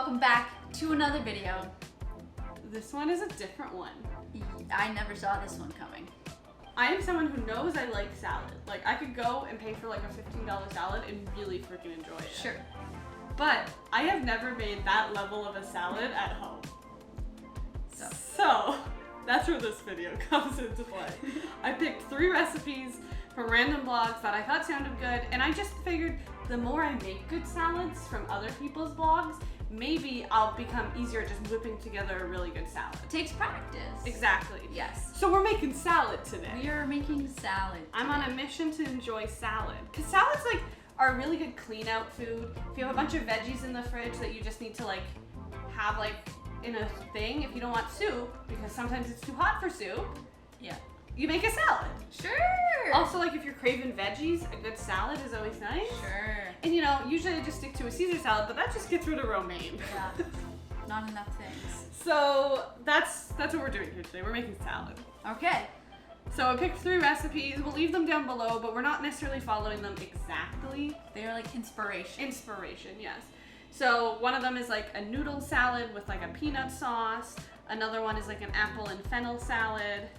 welcome back to another video. This one is a different one. I never saw this one coming. I am someone who knows I like salad. Like, I could go and pay for like a $15 salad and really freaking enjoy it. Sure. But I have never made that level of a salad at home. So that's where this video comes into play. I picked 3 recipes from random blogs that I thought sounded good, and I just figured the more I make good salads from other people's blogs, maybe I'll become easier at just whipping together a really good salad. It takes practice. Exactly. Yes. So we're making salad today. We are making salad. I'm on a mission to enjoy salad. Because salads are a really good clean out food. If you have a bunch of veggies in the fridge that you just need to have in a thing, if you don't want soup, because sometimes it's too hot for soup, Yeah. you make a salad. Sure. Also, if you're craving veggies, a good salad is always nice. Sure. And usually I just stick to a Caesar salad, but that just gets rid of romaine. Yeah. Not enough things. So that's what we're doing here today. We're making salad. Okay. So I picked 3 recipes. We'll leave them down below, but we're not necessarily following them exactly. They are like inspiration. Inspiration, yes. So one of them is like a noodle salad with like a peanut sauce. Another one is like an apple and fennel salad.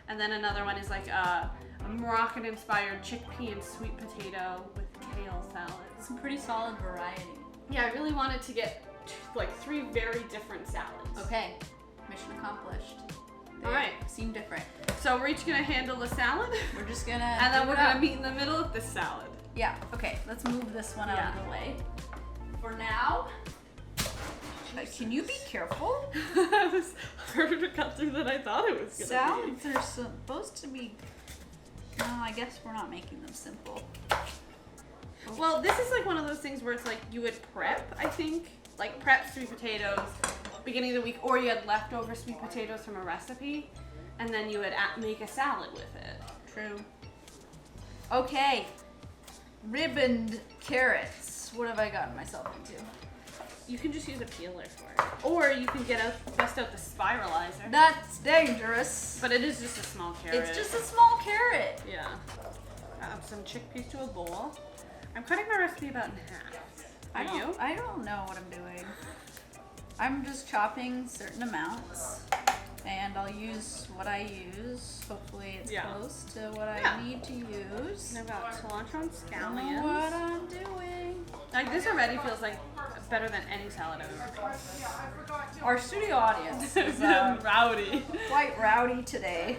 And then another one is like a Moroccan-inspired chickpea and sweet potato with kale salad. Some pretty solid variety. Yeah, I really wanted to get 3 very different salads. Okay. Mission accomplished. They All right. Seem different. So we're each gonna handle the salad. We're just gonna. And then do we're it gonna up. meet in the middle of this salad. Yeah. Okay. Let's move this one out Yeah. of the way. For now. Can you be careful? It was harder to cut through than I thought it was gonna Salads are supposed to be. No, I guess we're not making them simple. be. Well, this is like one of those things where it's like you would prep, I think. Like prep sweet potatoes beginning of the week, or you had leftover sweet potatoes from a recipe, and then you would make a salad with it. True. Okay. Ribboned carrots. What have I gotten myself into? You can just use a peeler for it. Or you can bust out the spiralizer. That's dangerous. But it is just a small carrot. It's just a small carrot. Yeah. Add some chickpeas to a bowl. I'm cutting my recipe about in half. I don't know what I'm doing. I'm just chopping certain amounts, and I'll use what I use. Hopefully it's close to what I need to use. And I've got cilantro and I don't know scallions. what I'm doing. Like this already feels like better than any salad I've ever made. Our studio audience is Rowdy. quite rowdy today.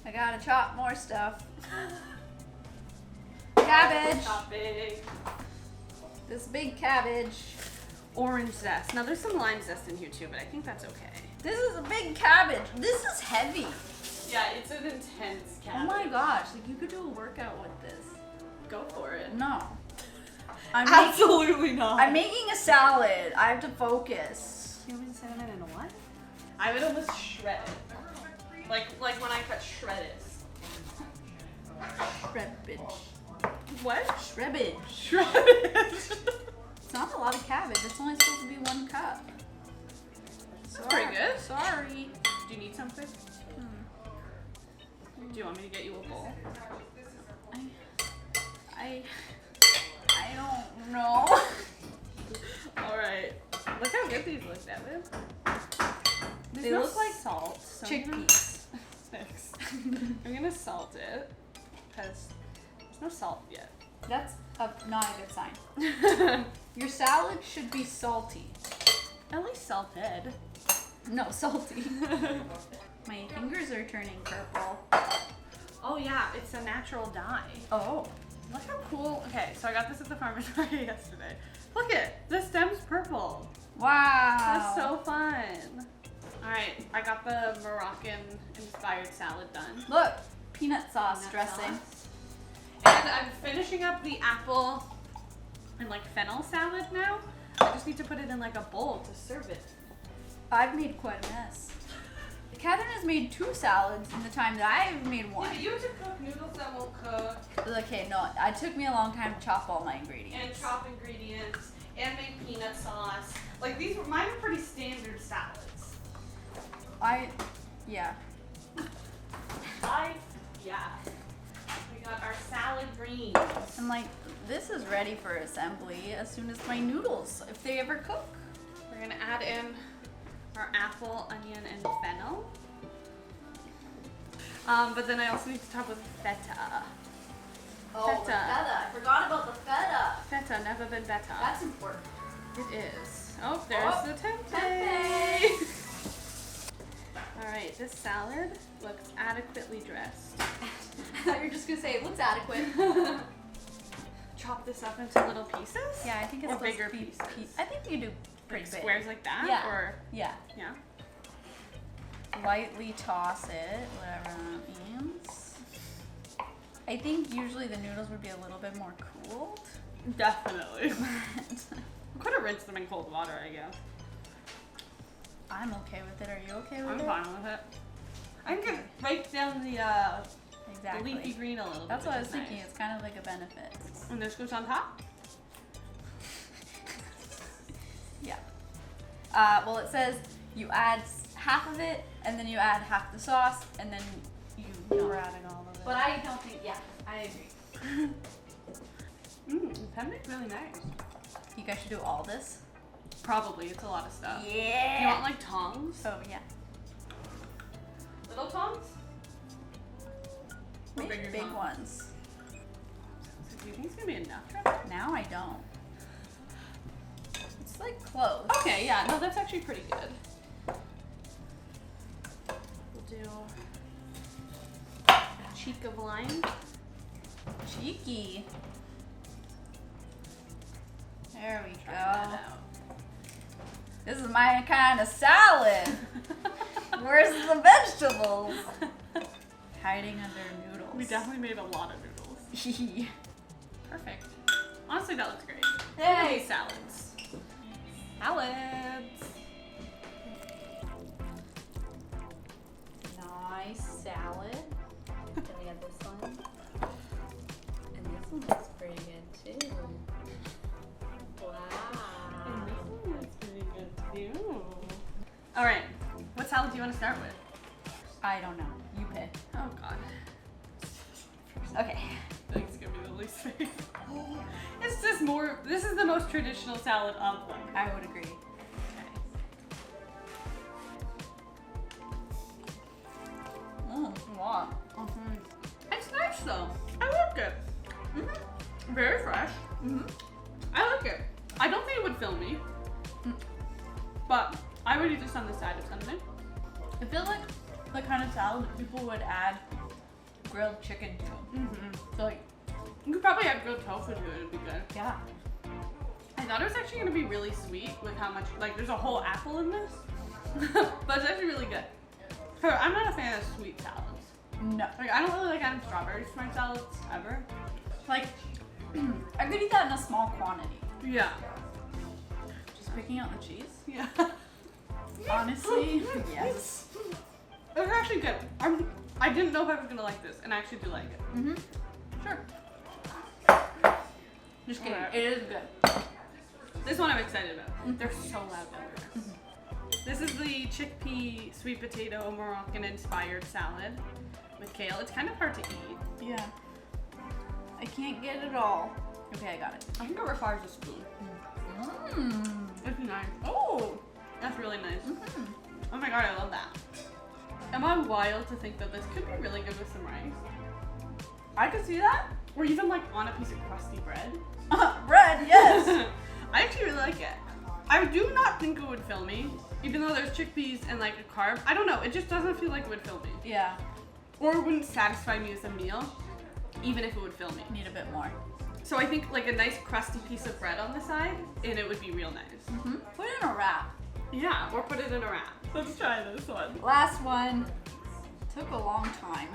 I gotta chop more stuff. Cabbage. Chopping. This big cabbage. Orange zest. Now there's some lime zest in here too, but I think that's okay. This is a big cabbage. This is heavy. Yeah, it's an intense cabbage. Oh my gosh, like you could do a workout with this. Go for it. No. Absolutely not. I'm making a salad. I have to focus. You want me to cinnamon in a what? I would almost shred it. Like when I cut shredders. Shrebbage. What? Shrebbage. Shredded. It's not a lot of cabbage. It's only supposed to be 1 cup. That's pretty good. Sorry. Do you need something? Do you want me to get you a bowl? I don't know. All right. Look how good these look, Devin. They look like salt. So chickpeas. Thanks. I'm gonna salt it because there's no salt yet. That's not a good sign. Your salad should be salty. At least salted. No, salty. My fingers are turning purple. Oh yeah, it's a natural dye. Oh. Look how cool. Okay, so I got this at the farmer's market yesterday. Look it, the stem's purple. Wow. That's so fun. All right, I got the Moroccan-inspired salad done. Look, peanut sauce Peanut dressing. sauce. And I'm finishing up the apple and fennel salad now. I just need to put it in a bowl to serve it. I've made quite a mess. Catherine has made 2 salads in the time that I've made 1. Yeah, you have to cook noodles that won't cook. Okay, no, it took me a long time to chop all my ingredients. And chop ingredients and make peanut sauce. Mine are pretty standard salads. Yeah. We got our salad greens. I'm like, this is ready for assembly as soon as my noodles, if they ever cook. We're gonna add in our apple, onion, and fennel. But then I also need to top with feta. Oh, the feta. I forgot about the feta. Feta, never been better. That's important. It is. Oh, there's the tempeh. Alright, this salad looks adequately dressed. I thought you were just gonna say it looks adequate. Chop this up into little pieces? Yeah, I think it's or bigger pieces. I think you do pretty big. Squares like that? Yeah. Or yeah. Yeah. Lightly toss it, whatever that means. I think usually the noodles would be a little bit more cooled. Definitely. I could have rinsed them in cold water, I guess. I'm okay with it. Are you okay with I'm it? fine with it. I can break down the Exactly. leafy green a little That's bit. what I was Nice. thinking. It's kind of like a benefit. And this goes on top? Yeah. Well, it says you add half of it, and then you add half the sauce, and then you don't. We're adding all of it. But I don't think. Yeah, I agree. Mmm, tempeh's really nice. You guys should do all this. Probably, it's a lot of stuff. Yeah. Do you want like tongs? Oh yeah. Little tongs? Or Maybe bigger big tongs? ones. So do you think it's gonna be enough, Trevor? Now I don't. It's like close. Okay, yeah, no, that's actually pretty good. We'll do a cheek of lime. Cheeky. There we Try go. that out. This is my kind of salad. Where's the vegetables? Hiding under noodles. We definitely made a lot of noodles. Perfect. Honestly, that looks great. Hey. Hey, salads. Salads. Nice salad. Then we have this one. And this one looks pretty good too. Wow. And this one looks pretty good too. All right, what salad do you want to start with? I don't know. You pick. Oh God. Okay. I think it's gonna be the least favorite. It's just more. This is the most traditional salad of them. I would agree. Okay. Wow. It's nice though. I like it. Very fresh. I like it. I don't think it would fill me, but I would eat this on the side of something. I feel like the kind of salad that people would add grilled chicken to. So like, You could probably add grilled tofu to it. It'd be good. yeah. I thought it was actually gonna be really sweet with how much, like, there's a whole apple in this, but it's actually really good. I'm not a fan of sweet salads. No. Like, I don't really like adding strawberries to my salads ever. Like, I could eat that in a small quantity. Yeah. Just picking out the cheese. Yeah. Honestly, yes. It was actually good. I didn't know if I was gonna like this, and I actually do like it. Sure. Just kidding. Alright. It is good. This one I'm excited about. They're so loud down there. This is the chickpea sweet potato Moroccan inspired salad with kale. It's kind of hard to eat. Yeah. I can't get it all. Okay, I got it. I think it requires a spoon. It's nice. Oh. That's really nice. Oh my god, I love that. Am I wild to think that this could be really good with some rice? I could see that. Or even like on a piece of crusty bread? Bread, yes. I actually really like it. I do not think it would fill me, even though there's chickpeas and like a carb. I don't know, it just doesn't feel like it would fill me. Yeah. Or it wouldn't satisfy me as a meal, even if it would fill me. Need a bit more. So I think like a nice crusty piece of bread on the side, and it would be real nice. Put it in a wrap. Yeah, or put it in a wrap. Let's try this one. Last one. Took a long time.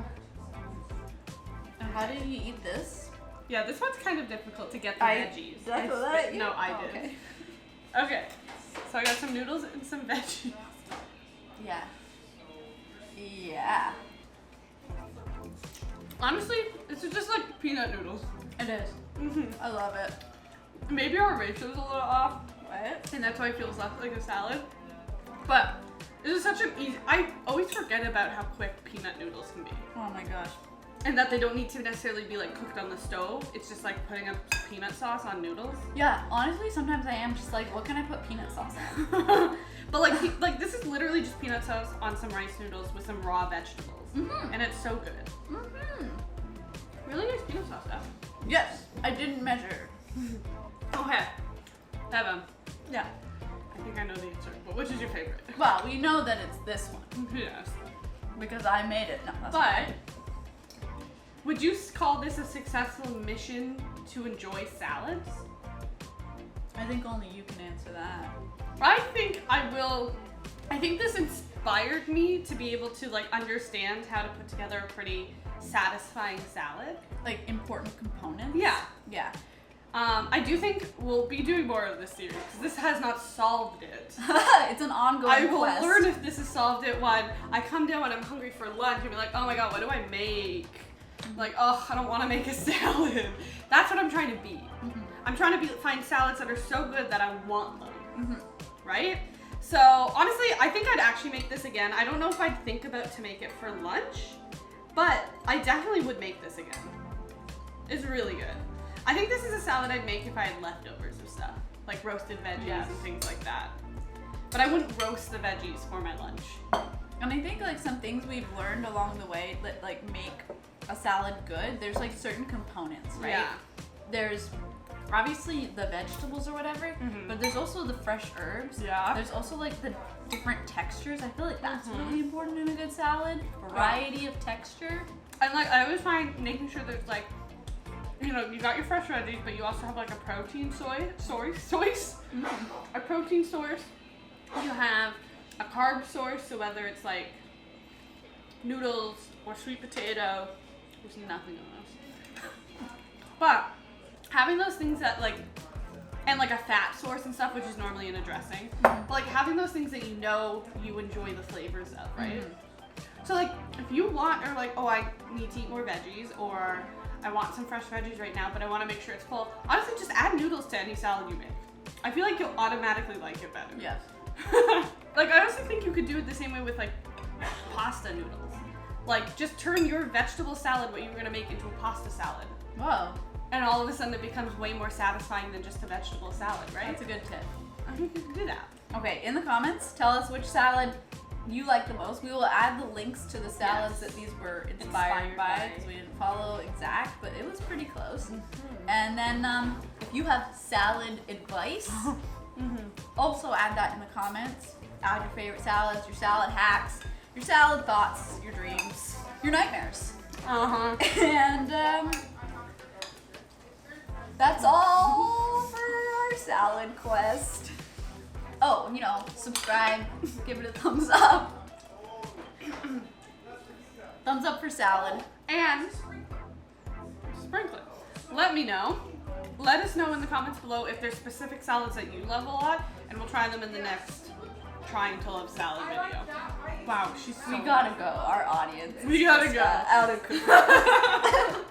And how did you eat this? Yeah, this one's kind of difficult to get the veggies. Did I throw that at you? No, I Oh, did. okay. Okay, so I got some noodles and some veggies. Yeah. Yeah. Honestly, this is just like peanut noodles. It is. I love it. Maybe our ratio's a little off, What? and that's why it feels less like a salad. But this is such an easy. I always forget about how quick peanut noodles can be. Oh my gosh. And that they don't need to necessarily be like cooked on the stove. It's just like putting a peanut sauce on noodles. Yeah, honestly, sometimes I am just like, what can I put peanut sauce on? But like this is literally just peanut sauce on some rice noodles with some raw vegetables. Mm-hmm. And it's so good. Mm-hmm. Really nice peanut sauce, though. Yes, I didn't measure. Okay. Evan. Yeah. I think I know the answer, but which is your favorite? Well, we know that it's this one. Yes. Because I made it. No, that's but fine. Would you call this a successful mission to enjoy salads? I think only you can answer that. I think I will. I think this inspired me to be able to like understand how to put together a pretty satisfying salad. Like important components? Yeah. Yeah. I do think we'll be doing more of this series because this has not solved it. It's an ongoing I will quest. learn if this has solved it when I come down when I'm hungry for lunch and be like, oh my god, what do I make? Like, oh, I don't want to make a salad. That's what I'm trying to be. Mm-hmm. I'm trying to find salads that are so good that I want them. Mm-hmm. Right? So, honestly, I think I'd actually make this again. I don't know if I'd think about to make it for lunch, but I definitely would make this again. It's really good. I think this is a salad I'd make if I had leftovers of stuff, like roasted veggies and things like that. But I wouldn't roast the veggies for my lunch. And I think like some things we've learned along the way that like make a salad good, there's like certain components, right? Yeah. There's obviously the vegetables or whatever, but there's also the fresh herbs. Yeah. There's also like the different textures. I feel like that's really important in a good salad. Variety of texture. And like I always find making sure there's like, you know, you got your fresh veggies, but you also have like a protein source. A protein source. You have a carb source, so whether it's like noodles or sweet potato, there's nothing in this. But having those things that like, and like a fat source and stuff, which is normally in a dressing, but like having those things that you know you enjoy the flavors of, right? So like if you want, or like, oh, I need to eat more veggies, or I want some fresh veggies right now, but I want to make sure it's full. Honestly, just add noodles to any salad you make. I feel like you'll automatically like it better. Yes. Like I also think you could do it the same way with like pasta noodles. Like just turn your vegetable salad, what you were gonna make, into a pasta salad. Whoa. And all of a sudden it becomes way more satisfying than just a vegetable salad, right? That's a good tip. I think you can do that. Okay, in the comments, tell us which salad you like the most. We will add the links to the salads that these were inspired by, because we didn't follow exact, but it was pretty close. And then if you have salad advice, also add that in the comments. Add your favorite salads, your salad hacks, your salad thoughts, your dreams, your nightmares. And that's all for our salad quest. Oh, you know, subscribe, give it a thumbs up. Thumbs up for salad. And sprinkle it. Let me know. Let us know in the comments below if there's specific salads that you love a lot, and we'll try them in the next Trying to Love Salad video. Wow, she's so We gotta go, our audience. We gotta go. Out of control.